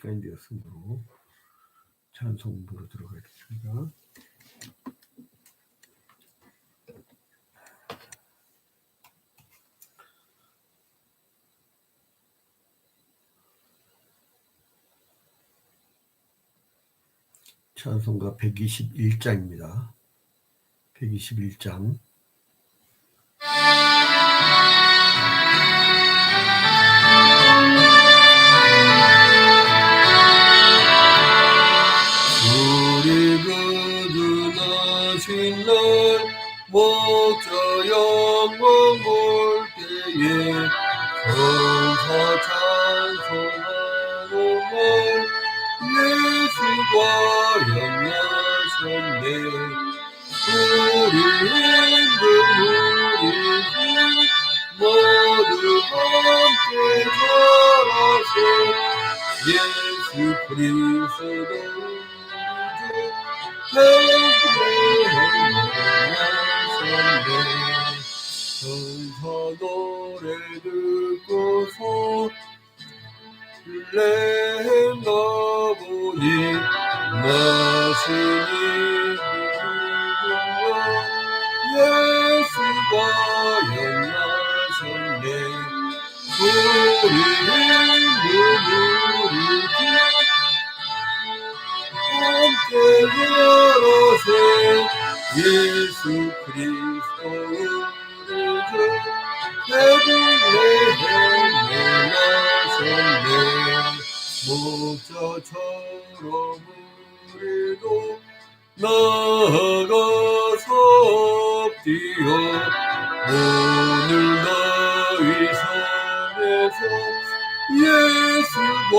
시간이 되었으므로 찬송부로 들어가겠습니다. 찬송가 121장입니다. 121장. 우리 거듭나신 날 목자 영광 올 때에 천사 찬송하는 날 예수가 영하셨네. 우리 힘든 우리 힘 모두 함께 자라세. 예수 그리스도 천사 노래 듣고서 렘나 보니 나시니 예수가 영하셨네. 우리 힘든 우리 주 함께 걸어세. 예수 그리스도 우리 주 베들레헴에 나셨네. 목자처럼 우리도 나아가서 뛰어 오늘 너희 삶에서 예수가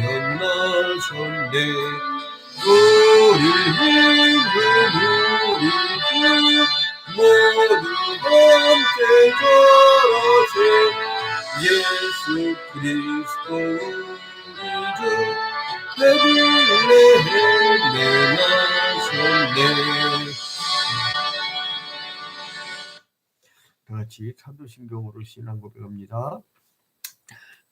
영하셨네. 우리 힘든 우리 주 모두 함께 걸어세. 예수 그리스도 우리 주 베들레헴에 나셨네. 다같이 사도신경으로 신앙 고백합니다.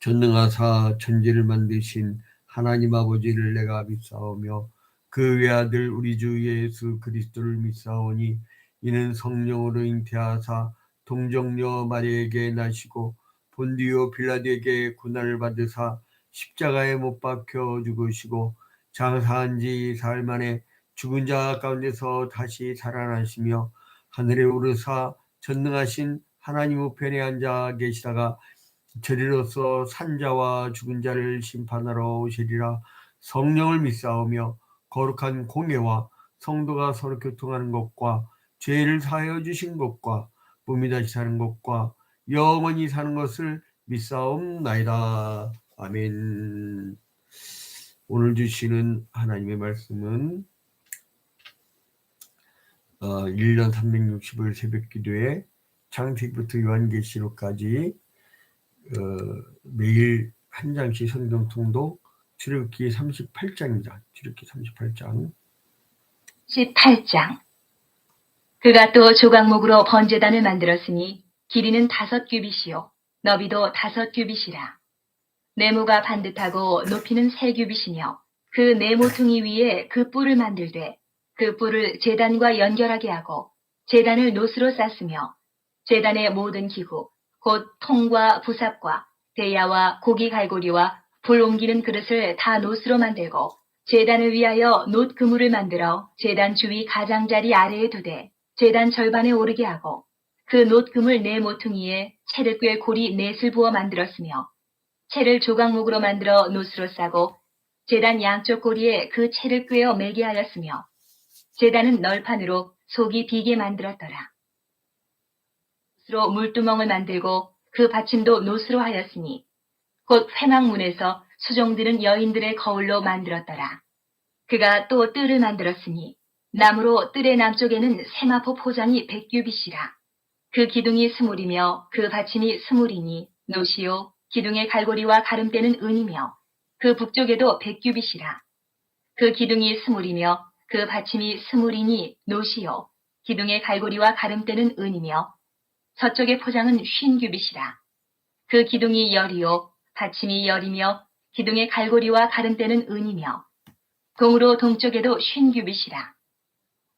전능하사 천지를 만드신 하나님 아버지를 내가 믿사오며 그 외아들 우리 주 예수 그리스도를 믿사오니 이는 성령으로 잉태하사 동정녀 마리에게 나시고 본디오 빌라도에게 고난을 받으사 십자가에 못 박혀 죽으시고 장사한 지 사흘 만에 죽은 자 가운데서 다시 살아나시며 하늘에 오르사 전능하신 하나님 우편에 앉아 계시다가 저리로서 산자와 죽은 자를 심판하러 오시리라. 성령을 믿사오며 거룩한 공예와 성도가 서로 교통하는 것과 죄를 사하여 주신 것과 몸이 다시 사는 것과 영원히 사는 것을 믿사옵나이다. 아멘. 오늘 주시는 하나님의 말씀은 1년 365일 새벽기도에 창세기부터 요한계시록까지 매일 한 장씩 성경 통독 출애굽기 38장입니다. 출애굽기 38장. 18장. 그가 또 조각목으로 번제단을 만들었으니 길이는 5규빗이요 너비도 5규빗이라. 네모가 반듯하고 높이는 3규빗이며 그 네모퉁이 위에 그 뿔을 만들되 그 뿔을 제단과 연결하게 하고 제단을 노스로 쌌으며 제단의 모든 기구 곧 통과 부삽과 대야와 고기 갈고리와 불 옮기는 그릇을 다 노스로 만들고 제단을 위하여 놋 그물을 만들어 제단 주위 가장자리 아래에 두되 제단 절반에 오르게 하고 그 놋 그물 네 모퉁이에 채를 꿰 고리 넷을 부어 만들었으며 채를 조각목으로 만들어 노스로 싸고 제단 양쪽 고리에 그 채를 꿰어 매게 하였으며 제단은 널판으로 속이 비게 만들었더라. 노스로 물두멍을 만들고 그 받침도 노스로 하였으니 곧 회막문에서 수종드는 여인들의 거울로 만들었더라. 그가 또 뜰을 만들었으니 나무로 뜰의 남쪽에는 세마포 포장이 100규빗이라. 그 기둥이 스물이며 그 받침이 스물이니 노시요 기둥의 갈고리와 가름대는 은이며 그 북쪽에도 100규빗이라. 그 기둥이 스물이며 그 받침이 스물이니 노시요 기둥의 갈고리와 가름대는 은이며 서쪽의 포장은 50규빗이라. 그 기둥이 열이요 받침이 열이며 기둥의 갈고리와 가름대는 은이며 동으로 동쪽에도 50규빗이라.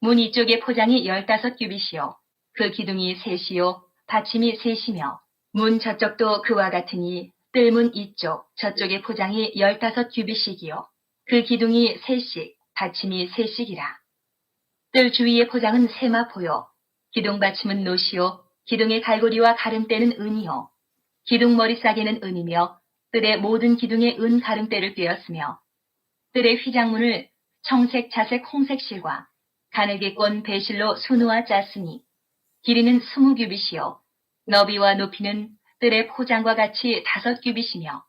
문 이쪽의 포장이 15규빗이요 그 기둥이 셋이요 받침이 셋이며 문 저쪽도 그와 같으니 뜰문 이쪽 저쪽의 포장이 15규빗이기요 그 기둥이 셋씩 받침이 셋씩이라. 뜰 주위의 포장은 세마포요 기둥 받침은 노시요 기둥의 갈고리와 가름대는 은이요 기둥 머리싸개는 은이며 뜰의 모든 기둥에 은 가름대를 꿰었으며 뜰의 휘장문을 청색, 자색, 홍색 실과 가늘게 꼰 배실로 수놓아 짰으니 길이는 20규빗이요 너비와 높이는 뜰의 포장과 같이 5규빗이며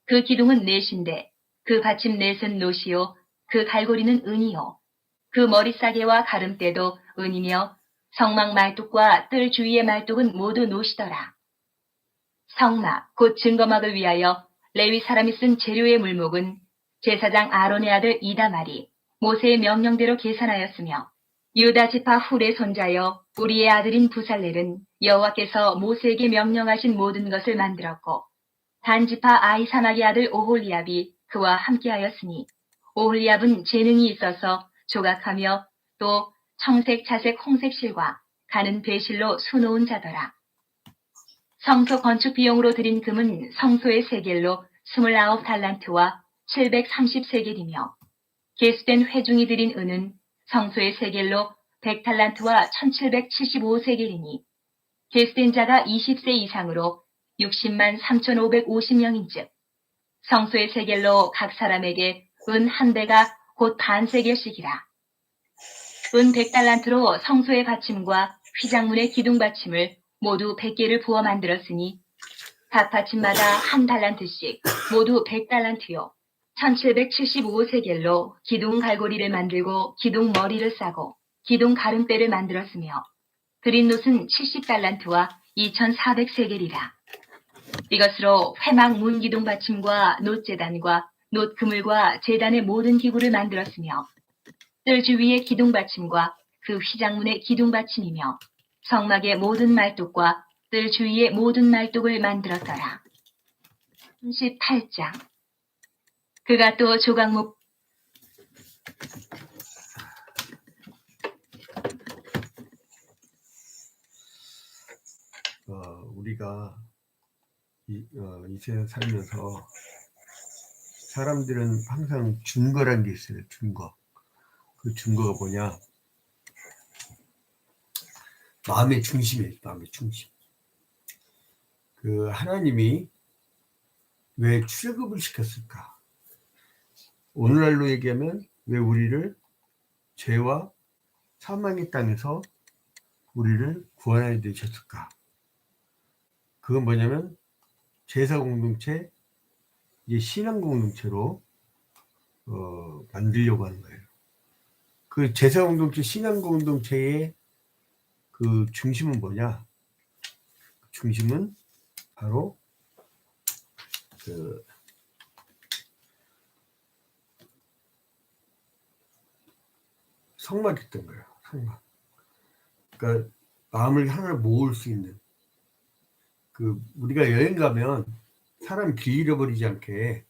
그 기둥은 넷인데 그 받침 넷은 노시요 그 갈고리는 은이요 그 머리싸개와 가름대도 은이며 성막 말뚝과 뜰 주위의 말뚝은 모두 노시더라. 성막 곧 증거막을 위하여 레위 사람이 쓴 재료의 물목은 제사장 아론의 아들 이다말이 모세의 명령대로 계산하였으며 유다 지파 훌의 손자여 우리의 아들인 부살렐은 여호와께서 모세에게 명령하신 모든 것을 만들었고 단 지파 아히사막의 아들 오홀리압이 그와 함께하였으니 오홀리압은 재능이 있어서 조각하며 또 청색, 자색, 홍색 실과 가는 배실로 수놓은 자더라. 성소 건축 비용으로 들인 금은 성소의 세겔로 29달란트와 730세겔이며 계수된 회중이 들인 은은 성소의 세겔로 100달란트와 1775세겔이니 계수된 자가 20세 이상으로 60만 3550명인즉 성소의 세겔로 각 사람에게 은 한 대가 곧 반세겔씩이라. 은 100달란트로 성소의 받침과 휘장문의 기둥 받침을 모두 100개를 부어 만들었으니 각 받침마다 한 달란트씩 모두 100달란트요 1775세겔로 기둥 갈고리를 만들고 기둥 머리를 싸고 기둥 가름대를 만들었으며 드린 놋은 70달란트와 2400세겔이라. 이것으로 회막 문 기둥 받침과 놋제단과 놋 그물과 제단의 모든 기구를 만들었으며 뜰 주위의 기둥 받침과 그 휘장문의 기둥 받침이며 성막의 모든 말뚝과 뜰 주위의 모든 말뚝을 만들었더라. 38장 그가 또 조각목 우리가 이 세상 살면서 사람들은 항상 증거란 게 있어요. 증거. 그 증거가 뭐냐? 마음의 중심이에요. 마음의 중심. 그 하나님이 왜 출애굽을 시켰을까? 오늘날로 얘기하면 왜 우리를 죄와 사망의 땅에서 우리를 구원하게 되셨을까? 그건 뭐냐면 제사 공동체, 이제 신앙 공동체로 만들려고 하는 거예요. 그 제사 공동체, 신앙 공동체의 그 중심은 뭐냐? 중심은 바로 그 성막이었던 거예요. 성막. 그러니까 마음을 하나로 모을 수 있는. 그 우리가 여행 가면 사람 길 잃어버리지 않게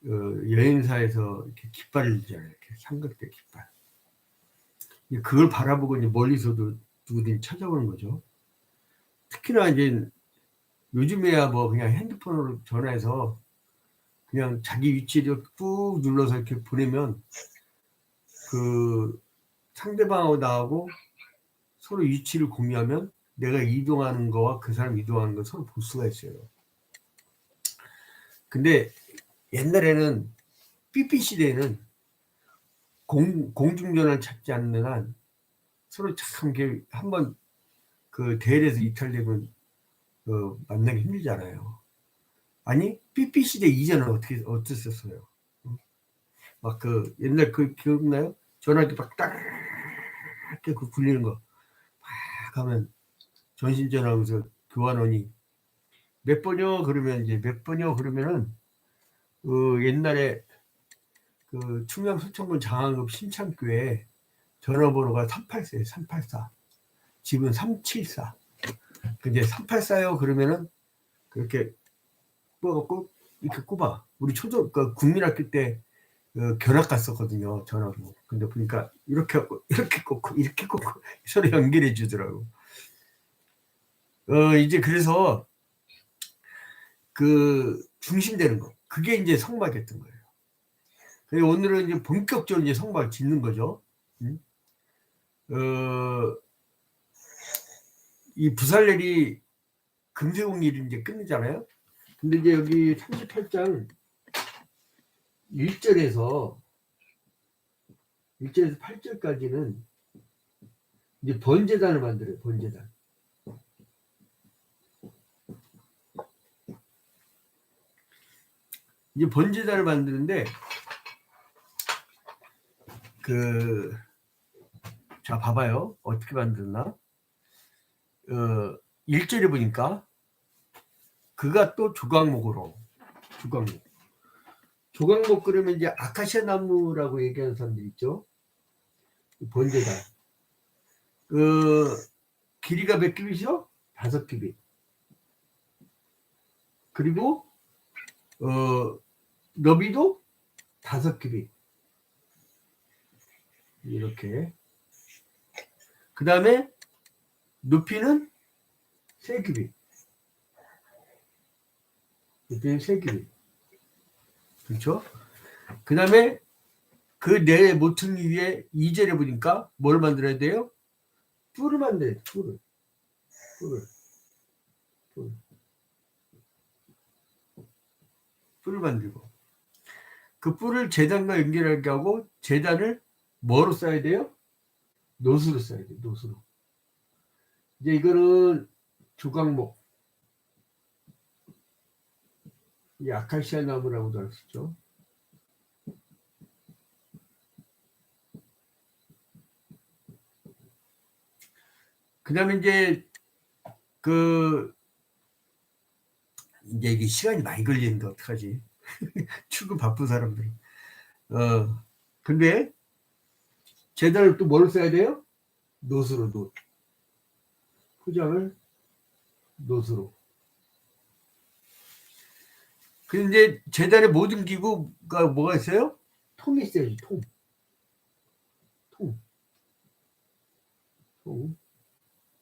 여행사에서 이렇게 깃발을 주잖아요. 이렇게 삼각대 깃발. 그걸 바라보고 이제 멀리서도 누구든지 찾아오는 거죠. 특히나 이제 요즘에야 뭐 그냥 핸드폰으로 전화해서 그냥 자기 위치를 꾹 눌러서 이렇게 보내면 그 상대방하고 나하고 서로 위치를 공유하면 내가 이동하는 거와 그 사람 이동하는 거 서로 볼 수가 있어요. 근데 옛날에는 삐삐 시대에는 공중전화를 찾지 않는 한 서로 참 한번 그 대열에서 이탈되면 만나기 힘들잖아요. 아니 삐삐 시대 이전은 어땠었어요? 막 그 옛날 그 기억나요? 전화기 막 딱 이렇게 그 굴리는 거 막 하면 전신전화하면서 교환원이 몇 번이요? 그러면 이제 몇 번이요? 그러면은 옛날에 그 충남 서천군 장안급 신창교회 전화번호가 384예요. 384. 집은 374. 근데 384요? 그러면은 그렇게 뽑아갖고 이렇게 꼽아. 우리 국민학교 때 견학 갔었거든요. 전화로. 근데 보니까 이렇게 꽂고 이렇게 꽂고 이렇게 꽂고 서로 연결해 주더라고. 이제 그래서 그 중심되는 거. 그게 이제 성막이었던 거예요. 그래서 오늘은 이제 본격적으로 이제 성막을 짓는 거죠. 이 부살렐이 금세공일이 이제 끝내잖아요. 근데 이제 여기 38장 1절에서 8절까지는 이제 번제단을 만들어요. 번제단. 이제 번제단을 만드는데 자 봐봐요. 어떻게 만들었나? 1절에 보니까 그가 또 조각목으로 조각목 그러면 이제 아카시아 나무라고 얘기하는 사람들 있죠. 번제단. 길이가 몇 규빗이요? 5규빗. 그리고 너비도 5규빗. 이렇게. 그 다음에 높이는 3규빗. 높이는 3규빗. 그렇죠? 그 다음에 그 네 모퉁이 위에 2절에 보니까 뭘 만들어야 돼요? 뿔을 만들어야 돼. 뿔을 만들고 그 뿔을 제단과 연결하게 하고 제단을 뭐로 써야 돼요? 노수로 써야 돼요. 노수로. 이제 이거는 조각목, 이 아카시아 나무라고도 할 수 있죠. 그 다음에 이제 이제 이게 시간이 많이 걸리는데 어떡하지? 출근 바쁜 사람들. 근데 제단을 또 뭘 써야 돼요? 노수로, 포장을 노수로. 근데 제단의 모든 기구가 뭐가 있어요? 통이 있어요. 통.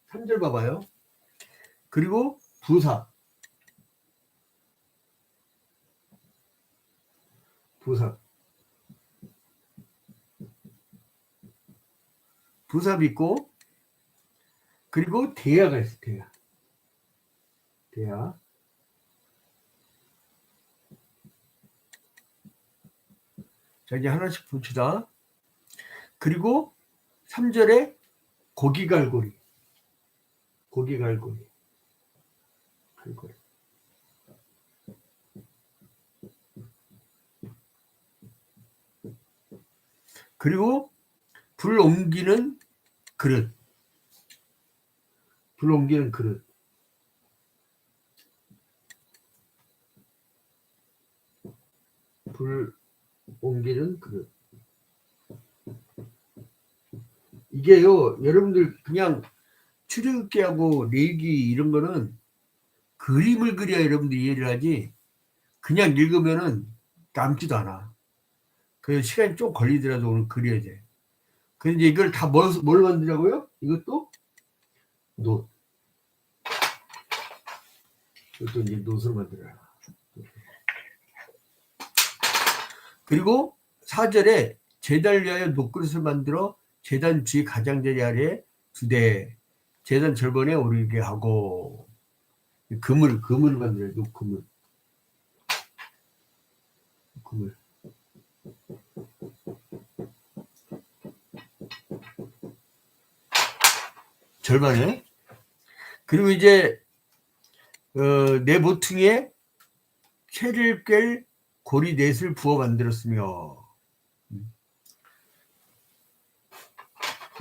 3절 봐봐요. 그리고 부삽. 부삽 있고, 그리고 대야가 있어. 대야. 자, 이제 하나씩 봅시다. 그리고 3절에 고기갈고리. 그리고 불 옮기는 그릇. 불 옮기는 그릇. 이게요, 여러분들 그냥 출애굽기하고 레위기 이런 거는 그림을 그려야 여러분들 이해를 하지, 그냥 읽으면은 남지도 않아. 그래서 시간이 좀 걸리더라도 오늘 그려야 돼. 그런데 이걸 다 뭘 만들라고요? 이것도 이것도 이제 노트를 만들어라. 그리고 4절에 제단을 위하여 녹그릇을 만들어 제단 주위 가장자리 아래에 2대, 제단 절번에 오르게 하고, 그물을 만들어요. 녹그물. 절반에. 그리고 이제 네 모퉁이에 채를 꿰 고리 넷을 부어 만들었으며.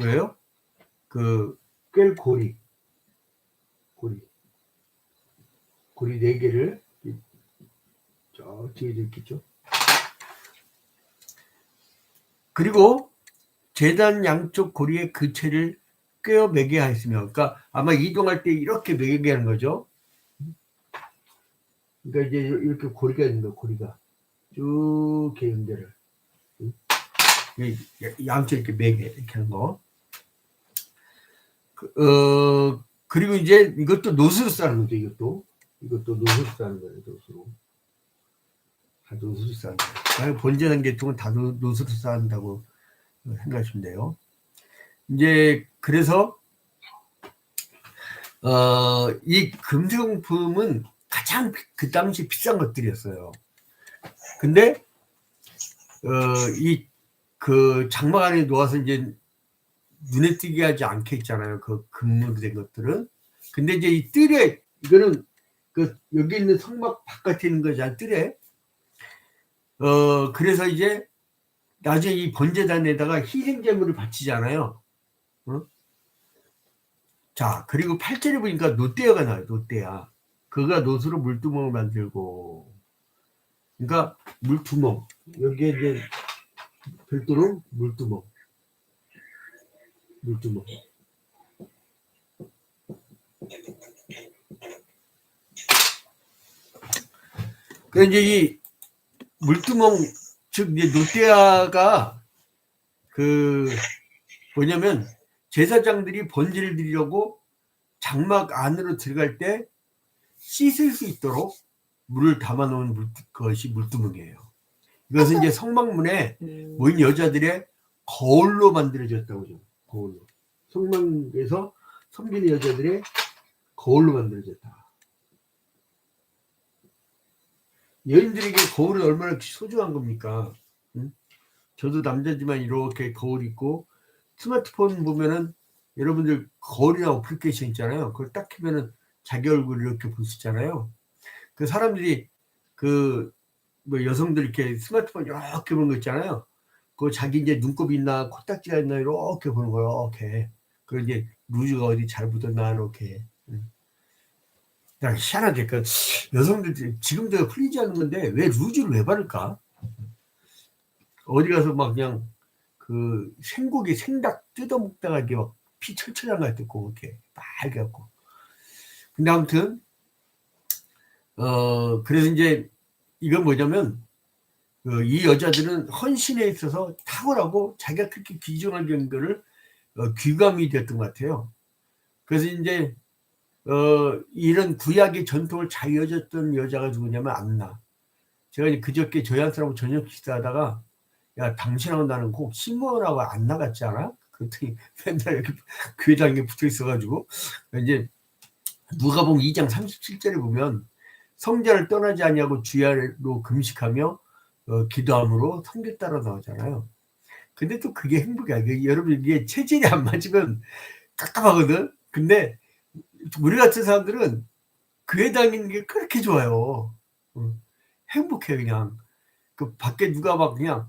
왜요? 꿰 고리 4개를 저 뒤에도 있겠죠. 그리고 제단 양쪽 고리에 그 채를 꿰어 매게 하였으며, 그러니까 아마 이동할 때 이렇게 매게 하는 거죠. 그러니까 이제 이렇게 고리가 있는 거야, 고리가. 쭉 이렇게 연결을. 응? 양쪽 이렇게 매게 이렇게 하는 거. 그리고 이제 이것도 노스로 싸는 거죠, 이것도 노스로 싸는 거예요, 노스로. 다 노스로 싸는 거예요. 번제단 계통은 다 노스로 싸는다고 생각하시면 돼요. 이제 그래서 이 금속용품은 가장 그 당시 비싼 것들이었어요. 근데 이 그 장막 안에 놓아서 이제 눈에 띄게 하지 않게 있잖아요. 그 금으로 된 것들은. 근데 이제 이 뜰에 이거는 그 여기 있는 성막 바깥에 있는 거잖아, 뜰에. 그래서 이제 나중에 이 번제단에다가 희생제물을 바치잖아요. 자, 그리고 8절에 보니까 노대야가 나와요. 노대야. 그가 노수로 물두멍을 만들고. 그러니까 물두멍. 여기에 이제 별도로 물두멍. 그 이제 이 물두멍, 즉 이제 노대야가 그 뭐냐면 제사장들이 번제를 드리려고 장막 안으로 들어갈 때 씻을 수 있도록 물을 담아놓은 것이 물두멍이에요. 이것은 이제 성막문에 모인 여자들의 거울로 만들어졌다고 죠. 거울로. 성막에서 섬기는 여자들의 거울로 만들어졌다. 여인들에게 거울은 얼마나 소중한 겁니까? 응? 저도 남자지만 이렇게 거울 있고, 스마트폰 보면은 여러분들 거울이나 어플리케이션 있잖아요. 그걸 딱 키면은 자기 얼굴을 이렇게 볼 수 있잖아요. 그 사람들이 그 뭐 여성들 이렇게 스마트폰 이렇게 보는 거 있잖아요. 그 자기 이제 눈곱이 있나 코딱지가 있나 이렇게 보는 거예요. 이렇게. 그리고 이제 루즈가 어디 잘 묻었나 이렇게. 그냥 희한하게 그 여성들 지금도 풀리지 않는 건데 왜 루즈를 왜 바를까? 어디 가서 막 그냥 그 생고기 생닭 뜯어먹다가 이게 막 피 철철한 거 뜯고 이렇게 빨개 갖고. 근데 아무튼 그래서 이제 이건 뭐냐면 이 여자들은 헌신에 있어서 탁월하고 자기가 그렇게 귀중한 경거를 귀감이 됐던 것 같아요. 그래서 이제 이런 구약의 전통을 잘 이어졌던 여자가 누구냐면 안나. 제가 이제 그저께 저희 한 사람하고 저녁 식사하다가 야 당신하고 나는 꼭 시몬하고 안나 같지 않아? 그랬더니 맨날 이렇게 귀에다 이게 붙어 있어가지고 이제 누가복음 2장 37절에 보면 성자를 떠나지 아니하고 주야로 금식하며 기도함으로 성결 따라 나오잖아요. 근데 또 그게 행복이야. 여러분 이게 체질이 안 맞으면 깝깝하거든. 근데 우리 같은 사람들은 교회 다니는 게 그렇게 좋아요. 행복해 그냥. 그 밖에 누가 막 그냥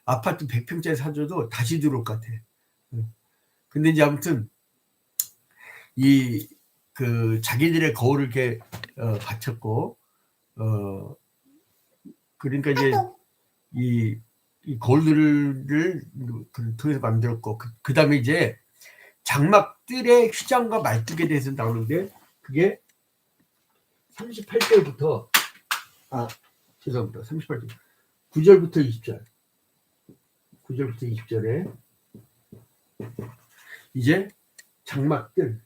아파트 100평짜리 사줘도 다시 들어올 것 같아. 근데 이제 아무튼 이 그 자기들의 거울을 이렇게 바쳤고 그러니까 이제 이 거울들을 통해서 만들었고 그 다음에 이제 장막들의 휘장과 말뚝에 대해서 나오는데 그게 38절부터 죄송합니다. 38절 9절부터 20절 9절부터 20절에 이제 장막들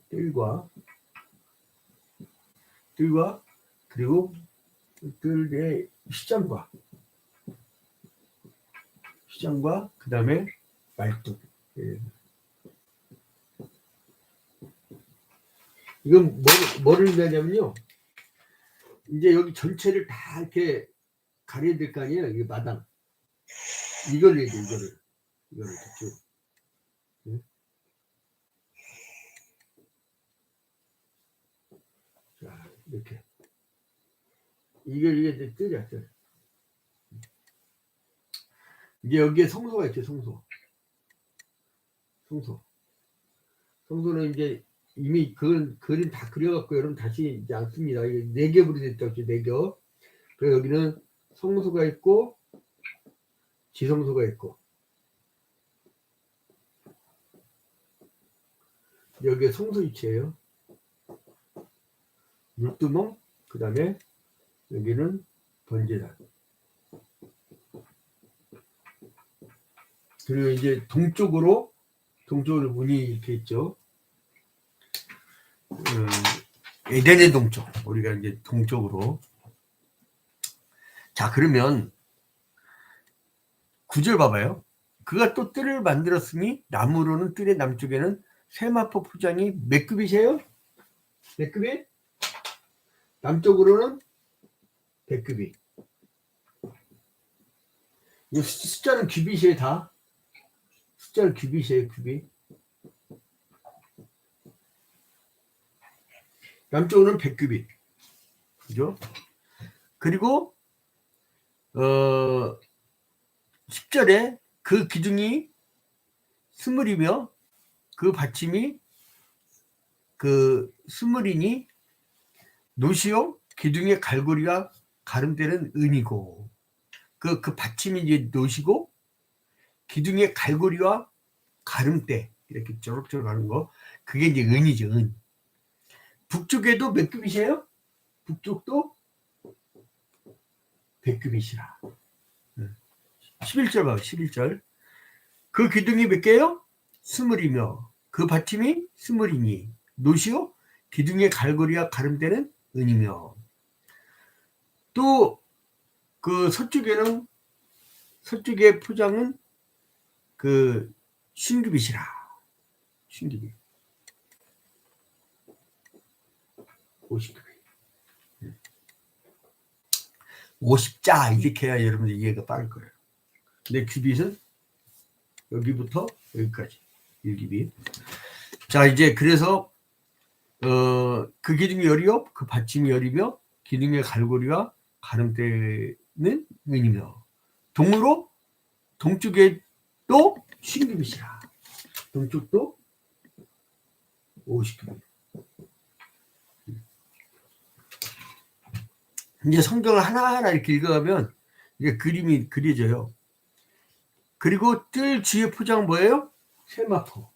뜰과 그리고 뜰의 휘장과 그 다음에 말뚝. 이건 뭐를 의미하냐면요. 이제 여기 전체를 다 이렇게 가려야 될 거 아니에요. 이게 마당. 이걸 해야 돼, 이거를 쭉. 네? 자, 이렇게. 이게 이제 뜰이야, 뜰. 이제 여기에 성소가 있죠, 성소는 이제 이미 그건 그림 다 그려갖고 여러분 다시 이제 안 씁니다. 이게 4겹으로 됐다고 했죠, 4겹. 그래서 여기는 성소가 있고, 지성소가 있고, 여기에 성소 위치예요. 물두멍, 그 다음에 여기는 번제단. 그리고 이제 동쪽으로 문이 이렇게 있죠. 에덴의 동쪽. 우리가 이제 동쪽으로. 자, 그러면 9절 봐봐요. 그가 또 뜰을 만들었으니 나무로는 뜰의 남쪽에는 세마포 포장이 몇 규빗이에요? 몇 규빗? 남쪽으로는 100규빗. 이 숫자는 규빗이에요, 다. 숫자는 규빗이에요, 규빗. 남쪽으로는 100규빗. 그죠? 그리고 10절에 그 기둥이 스물이며 그 받침이 그 스물이니 노시요 기둥의 갈고리가 가름대는 은이고 그 받침이 이제 노시고 기둥의 갈고리와 가름대 이렇게 쪼록쪼록 하는 거 그게 이제 은이죠. 은. 북쪽에도 몇 규빗이에요? 북쪽도 100규빗이라. 11절 봐요. 11절. 그 기둥이 몇 개요? 스물이며 그 받침이 스물이니 노시요 기둥의 갈고리와 가름대는 은이며 또 그 서쪽의 포장은 그 신규빗이라. 신규빗 50규빗 50자 이렇게 해야 여러분들 이해가 빠를 거예요. 근데 규빗은 여기부터 여기까지 1규빗. 자 이제 그래서 그 기둥이 열이요 그 받침이 열이며 기둥의 갈고리와 가름대는 은이며 동으로 동쪽에 또 신규빗이라. 동쪽도 50규빗. 이제 성경을 하나하나 이렇게 읽어가면 이게 그림이 그려져요. 그리고 뜰 주의 포장 뭐예요? 세마포.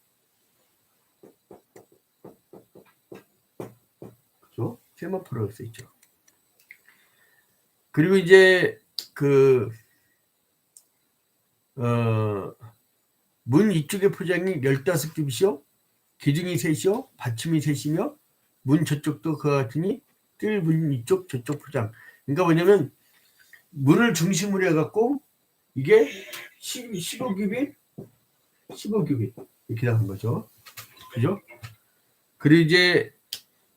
그죠? 세마포라고 써있죠. 그리고 이제 문 이쪽의 포장이 15규빗이요. 기둥이 셋이요. 받침이 셋이며 문 저쪽도 그와 같으니 뜰 문 이쪽 저쪽 포장. 그러니까 뭐냐면 문을 중심으로 해갖고 이게 15규빗 15규빗 이렇게 나온 거죠. 그죠? 그리고 이제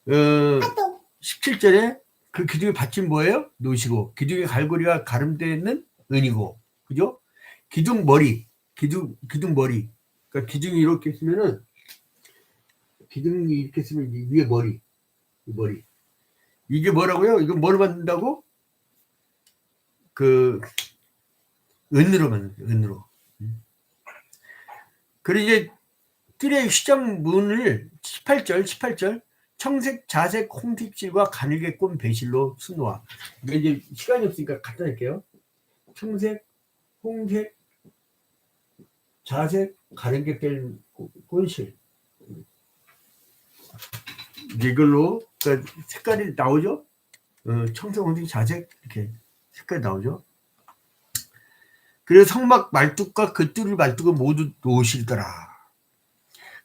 17절에 그 기둥의 받침 뭐예요? 노시고 기둥의 갈고리와 가름되어 있는 은이고 그죠? 기둥 머리 그러니까 기둥이 이렇게 쓰면은 기둥이 이렇게 쓰면 위에 머리 이게 뭐라고요? 이거 뭐로 만든다고? 그 은으로 만든다. 은으로. 그리고 이제 뜰의 휘장 문을 18절 청색, 자색, 홍색실과 가늘게 꼰 배실로 수놓아. 이제 시간이 없으니까 갖다 낼게요. 청색, 홍색, 자색, 가늘게 뺀 꼰실. 이걸로 그러니까 색깔이 나오죠. 청색, 홍색, 자색 이렇게 색깔이 나오죠. 그래서 성막 말뚝과 그 뜰을 말뚝은 모두 놓으실더라.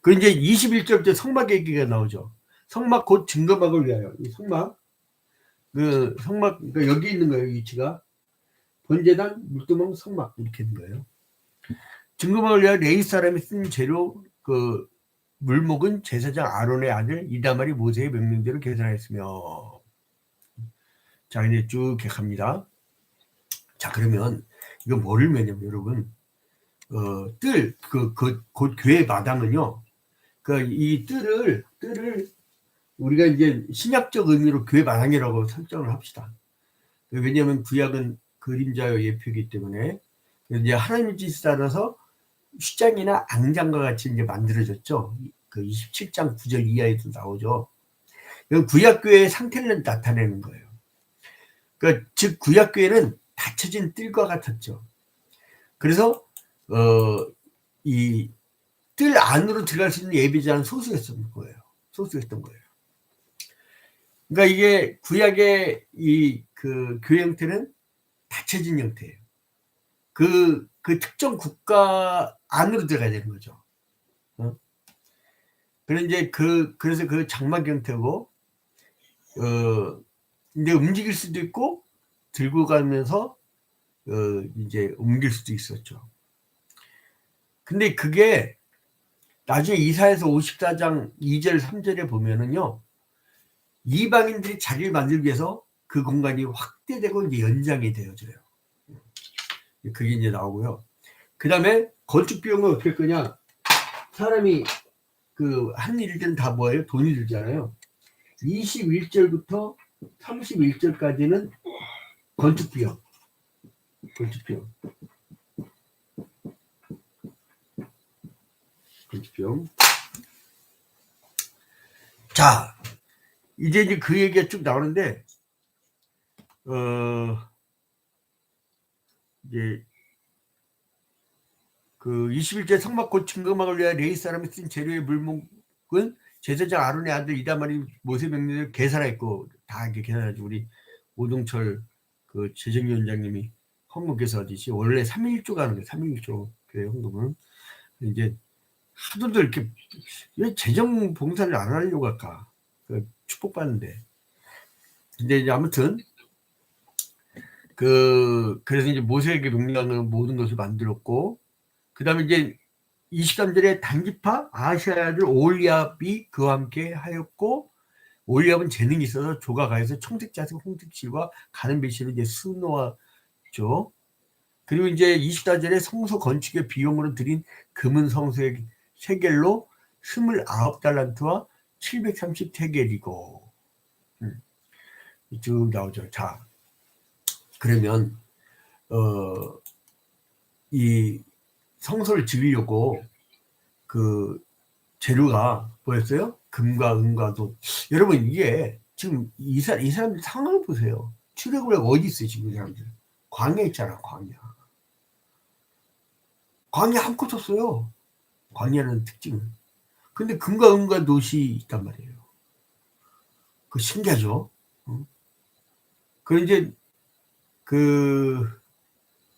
그 이제 21절부터 성막 얘기가 나오죠. 성막 곧 증거막을 위하여. 이 성막 그러니까 여기 있는 거예요. 위치가 번제단, 물두멍, 성막 이렇게 있는 거예요. 증거막을 위하여 레위 사람이 쓴 재료 그 물목은 제사장 아론의 아들 이다말이 모세의 명령대로 계산했으며. 자 이제 쭉 이렇게 갑니다. 자 그러면 이거 뭐를 매냐면 여러분 곧 교회 마당은요. 이 뜰을 우리가 이제 신약적 의미로 교회 마당이라고 설정을 합시다. 왜냐하면 구약은 그림자요 예표이기 때문에 이제 하나님의 뜻에 따라서 휘장이나 앙장과 같이 이제 만들어졌죠. 그 27장 9절 이하에도 나오죠. 이건 구약교회의 상태를 나타내는 거예요. 그러니까 즉 구약교회는 닫혀진 뜰과 같았죠. 그래서 이 뜰 안으로 들어갈 수 있는 예배자는 소수였던 거예요. 그러니까 이게 구약의 이 그 교회 형태는 닫혀진 형태예요. 그 특정 국가 안으로 들어가야 되는 거죠. 그래서 그래서 그 장막 형태고, 근데 움직일 수도 있고, 들고 가면서, 이제 옮길 수도 있었죠. 근데 그게 나중에 이사야서 54장 2절 3절에 보면은요, 이방인들이 자리를 만들기 위해서 그 공간이 확대되고 이제 연장이 되어져요. 그게 이제 나오고요. 그 다음에 건축 비용은 어떻게 할 거냐? 사람이 그 한 일들은 다 뭐예요? 돈이 들잖아요. 21절부터 31절까지는 건축 비용. 건축 비용. 건축 비용. 자, 이제 그 얘기가 쭉 나오는데, 이제 그 21절 성막곧 증거막을 위하여 레위 사람이 쓴 재료의 물목은 제사장 아론의 아들 이다말이 모세 명령을 계산했고, 다 이렇게 계산하죠. 우리 오동철 그 재정위원장님이 헌금께서 하듯이 원래 3.1조 가는 거예요. 3.1조 교회 헌금은. 이제 하도들 이렇게 왜 재정 봉사를 안 하려고 할까? 그 축복받는데. 근데 이제 아무튼 그래서 이제 모세에게 명령하는 모든 것을 만들었고, 그 다음에 이제 23절에 단지파 아시아의 아들 오홀리압이 그와 함께 하였고, 오홀리압은 재능이 있어서 조각하여서 청색자색 홍색실과 가는 배실로 이제 수놓았죠. 그리고 이제 24절에 성소 건축의 비용으로 드린 금은 성소의 세겔로 29달란트와 730테겔이고, 쭉 나오죠. 자, 그러면 이 성소를 지으려고 그 재료가 뭐였어요? 금과 은과 도. 여러분, 이게 지금 이 사람들 상황을 보세요. 출애굽이 어디 있어요? 지금 이 사람들 광야 있잖아. 광야 아무것도 없어요. 광야라는 특징은. 근데 금과 은과 놋이 있단 말이에요. 그 신기하죠. 그 이제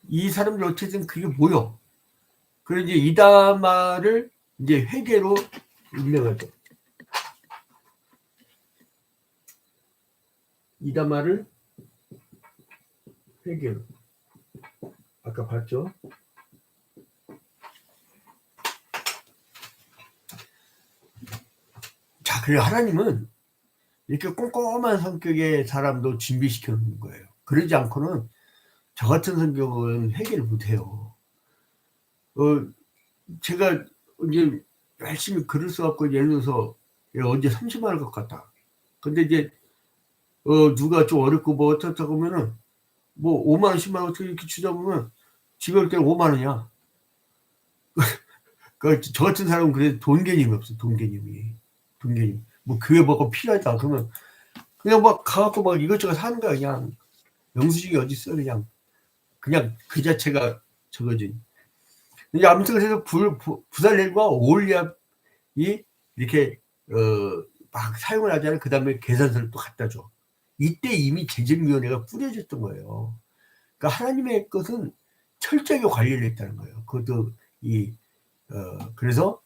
이 사람들 어쨌든 그게 뭐요? 그리고 이제 이다마를 이제 회계로 임명하죠. 이다마를 회계로. 아까 봤죠? 자, 그리고 하나님은 이렇게 꼼꼼한 성격의 사람도 준비시켜 놓는 거예요. 그러지 않고는 저 같은 성격은 회개를 못해요. 제가 이제 열심히 글을 써갖고 예를 들어서 언제 30만 원 갖고 갔다. 근데 이제 누가 좀 어렵고 뭐 어떻다고 하면은 뭐 5만 원, 10만 원 어떻게 이렇게 주다 보면 집에 올 때는 5만 원이야. 저 같은 사람은 그래 돈 개념이 없어. 돈 개념이. 뭐 교회 뭐가 필요하다 그러면 그냥 막 가갖고 막 이것저것 사는 거야. 그냥 영수증이 어디 있어. 그냥 그 자체가 저거지. 이제 아무튼 그래서 부살렐과 오홀리압이 이렇게 막 사용을 하잖아요. 그 다음에 계산서를 또 갖다 줘. 이때 이미 재정위원회가 뿌려졌던 거예요. 그러니까 하나님의 것은 철저하게 관리를 했다는 거예요. 그것도 그래서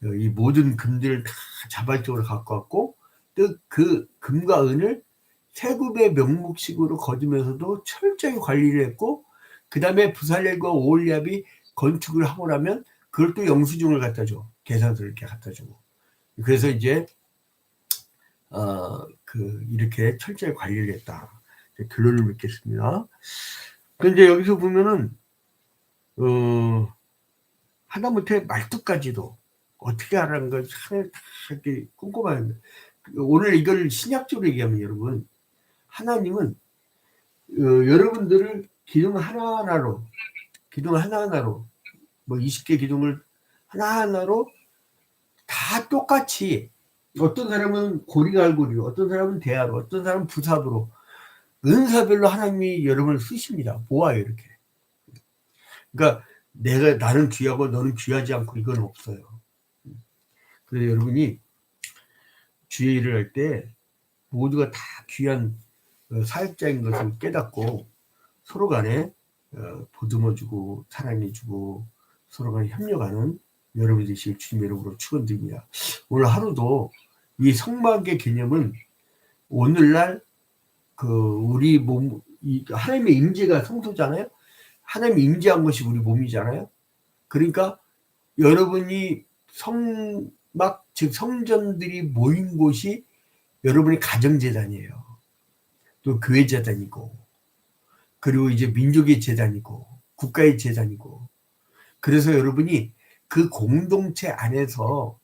이 모든 금들을 다 자발적으로 갖고 왔고, 또 그 금과 은을 세굽의 명목식으로 거두면서도 철저히 관리를 했고, 그 다음에 부살렐과 오홀리압이 건축을 하고 나면 그걸 또 영수증을 갖다 줘. 계산서를 이렇게 갖다 주고. 그래서 이제 이렇게 철저히 관리를 했다. 결론을 맺겠습니다. 그런데 여기서 보면은 하다못해 말뚝까지도 어떻게 하라는 걸 참 이렇게 꼼꼼한. 오늘 이걸 신약적으로 얘기하면 여러분, 하나님은 여러분들을 기둥 하나하나로 뭐 20개 기둥을 하나하나로 다 똑같이, 어떤 사람은 고리갈고리로, 어떤 사람은 대야로, 어떤 사람은 부삽으로 은사별로 하나님이 여러분을 쓰십니다. 모아요 이렇게. 그러니까 나는 귀하고 너는 귀하지 않고 이건 없어요. 그래서 여러분이 주의 일을 할 때 모두가 다 귀한 사역자인 것을 깨닫고 서로 간에 보듬어주고 사랑해주고 서로 간에 협력하는 여러분이 되실 주님의 이름으로 축원드립니다. 오늘 하루도 이 성막의 개념은 오늘날 우리 몸, 하나님의 임재가 성소잖아요. 하나님이 임재한 것이 우리 몸이잖아요. 그러니까 여러분이 성막, 즉 성전들이 모인 곳이 여러분의 가정재단이에요. 또 교회 재단이고, 그리고 이제 민족의 재단이고, 국가의 재단이고. 그래서 여러분이 그 공동체 안에서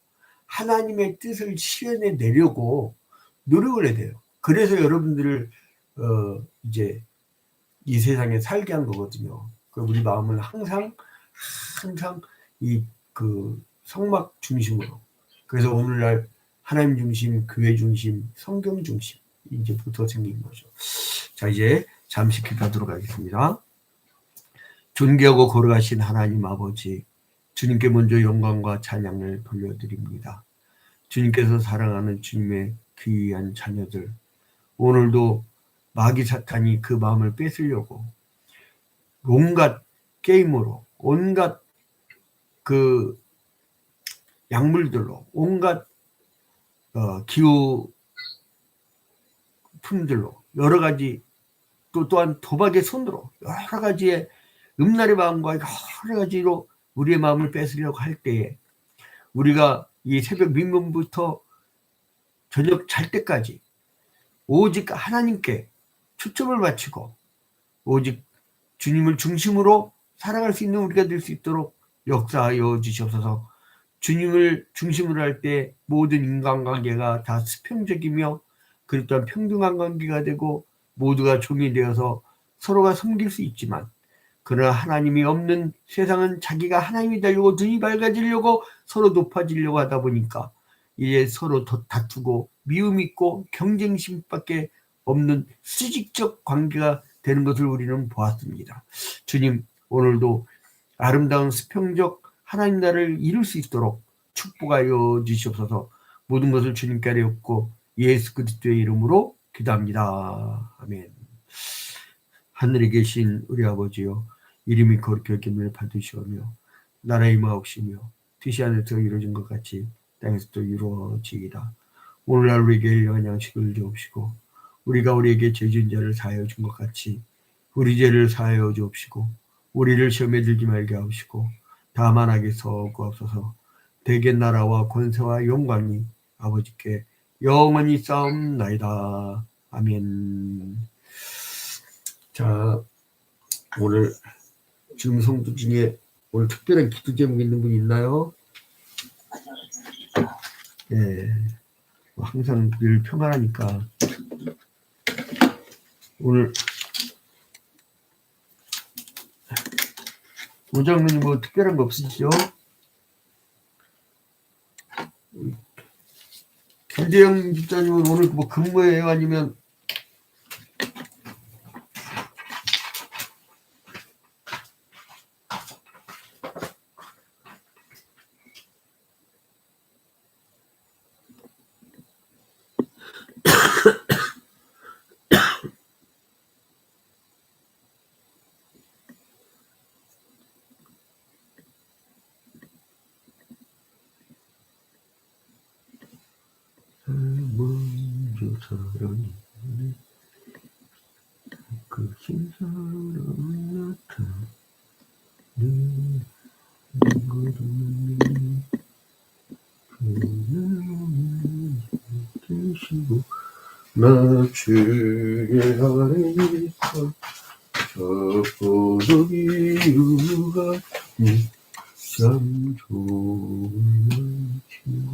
하나님의 뜻을 실현해 내려고 노력을 해야 돼요. 그래서 여러분들을 이제 이 세상에 살게 한 거거든요. 우리 마음을 항상 이 성막 중심으로. 그래서 오늘날 하나님 중심, 교회 중심, 성경 중심 이제부터 생긴 거죠. 자, 이제 잠시 기도하도록 하겠습니다. 존귀하고 거룩하신 하나님 아버지, 주님께 먼저 영광과 찬양을 돌려드립니다. 주님께서 사랑하는 주님의 귀한 자녀들, 오늘도 마귀 사탄이 그 마음을 뺏으려고 온갖 게임으로, 온갖 그 약물들로, 온갖 기호품들로 여러 가지, 또한 도박의 손으로 여러 가지의 음란의 마음과 여러 가지로 우리의 마음을 뺏으려고 할 때에 우리가 이 새벽 민문부터 저녁 잘 때까지 오직 하나님께 초점을 맞추고 오직 주님을 중심으로 살아갈 수 있는 우리가 될 수 있도록 역사하여 주시옵소서. 주님을 중심으로 할 때 모든 인간관계가 다 수평적이며 그리고 또한 평등한 관계가 되고 모두가 종이 되어서 서로가 섬길 수 있지만, 그러나 하나님이 없는 세상은 자기가 하나님이 되려고 눈이 밝아지려고 서로 높아지려고 하다 보니까 이제 서로 더 다투고 미움 있고 경쟁심밖에 없는 수직적 관계가 되는 것을 우리는 보았습니다. 주님, 오늘도 아름다운 수평적 하나님 나라를 이룰 수 있도록 축복하여 주시옵소서. 모든 것을 주님께 아뢰옵고 예수 그리스도의 이름으로 기도합니다. 아멘. 하늘에 계신 우리 아버지여, 이름이 거룩히 여김을 받으시오며 나라의 임하옵시며 뜻이 하늘에서 이루어진 것 같이 땅에서도 이루어지이다. 오늘날 우리에게 일용할 양식을 주옵시고 우리가 우리에게 죄 지은 자를 사하여 준 것 같이 우리 죄를 사하여 주옵시고 우리를 시험에 들지 말게 하옵시고 다만 악에서 구하옵소서. 대개 나라와 권세와 영광이 아버지께 영원히 싸움나이다. 아멘. 자, 오늘 지금 성도 중에 오늘 특별한 기도 제목 있는 분 있나요? 네, 항상 늘 평안하니까 오늘 오장로님 뭐 특별한 거 없으시죠? 김대영 집사님은 오늘 뭐 근무해요? 아니면 먼저 사랑이 그 신사랑 나타내 거룩한 그는 계시고 나 주의 아래에서 저 고독이 유가니 참 좋은 친구